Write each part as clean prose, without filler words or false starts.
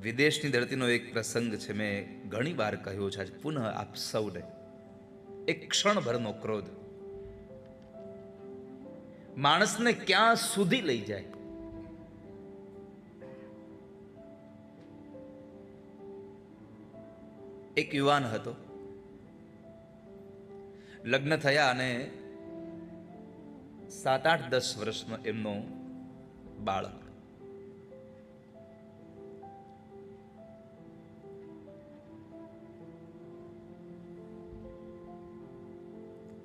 વિદેશની ધરતીનો એક પ્રસંગ છે, મેં ઘણી વાર કહ્યો છે, આજ પુનઃ આપ સૌને. એક ક્ષણભરનો ક્રોધ માણસને ક્યાં સુધી લઈ જાય. એક યુવાન હતો, લગ્ન થયા અને 7-8-10 વર્ષનો એમનો બાળક.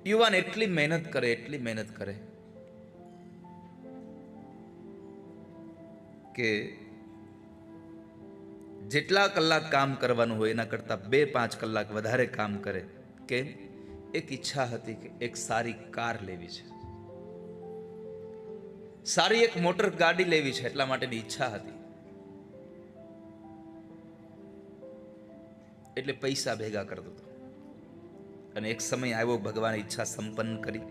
યુવાન એટલી મહેનત કરે કે જેટલા કલાક કામ કરવાનું હોય એના કરતા 2-5 કલાક વધારે કામ કરે. કેમ? એક ઈચ્છા હતી કે એક સારી કાર લેવી છે, સારી એક મોટર ગાડી લેવી છે, એટલા માટેની ઈચ્છા હતી. એટલે પૈસા ભેગા કરતો હતો. અને એક સમય આવ્યો, ભગવાન ઈચ્છા સંપન્ન કરી.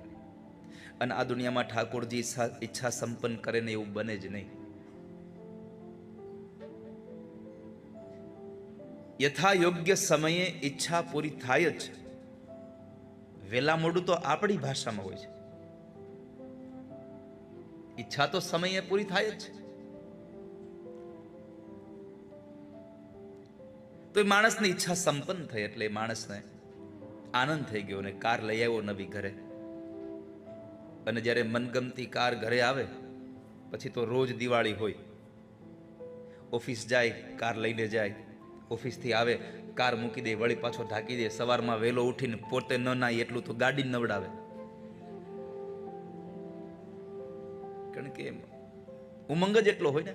અને આ દુનિયામાં ઠાકોરજી ઈચ્છા સંપન્ન કરે ને એવું બને જ નહીં. યથા યોગ્ય સમયે ઈચ્છા પૂરી થાય જ. વેલા મોડું તો આપણી ભાષામાં હોય છે. ઈચ્છા તો સમયે પૂરી થાય જ છે. તો એ માણસની ઈચ્છા સંપન્ન થઈ એટલે માણસને આનંદ થઈ ગયો અને કાર લઈ આવ્યો નવી ઘરે. અને જ્યારે મનગમતી કાર ઘરે આવે પછી તો રોજ દિવાળી હોય. ઓફિસ જાય, કાર લઈને જાય, ઓફિસથી આવે, કાર મૂકી દે, વળી પાછો ઢાંકી દે. સવારમાં વહેલો ઉઠીને પોતે ન નાય એટલું તો ગાડી નવડાવે. કારણ કે ઉમંગ જ એટલો હોય ને,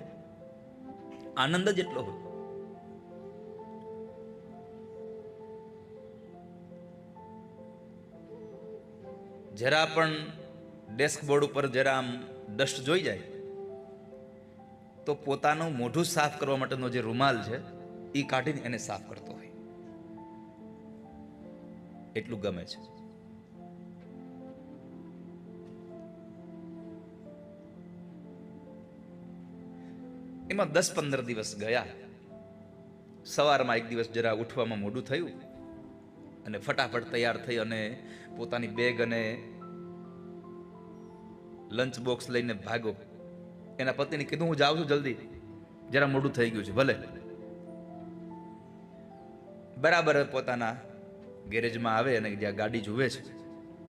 આનંદ જ એટલો હોય. જરા પણ ડેસ્કબોર્ડ ઉપર જરા આમ ડસ્ટ જોઈ જાય તો પોતાનું મોઢું સાફ કરવા માટેનો જે રૂમાલ છે એ કાઢીને એને સાફ કરતો હોય. એટલું ગમે છે. એમાં 10-15 દિવસ ગયા. સવારમાં એક દિવસ જરા ઉઠવામાં મોડું થયું અને ફટાફટ તૈયાર થઈ અને પોતાની બેગ અને લંચ બોક્સ લઈને ભાગો. એના પતિને કીધું, હું જાઉં છું જલ્દી, જરા મોડું થઈ ગયું છે. ભલે. બરાબર પોતાના ગેરેજમાં આવે અને જ્યાં ગાડી જુએ છે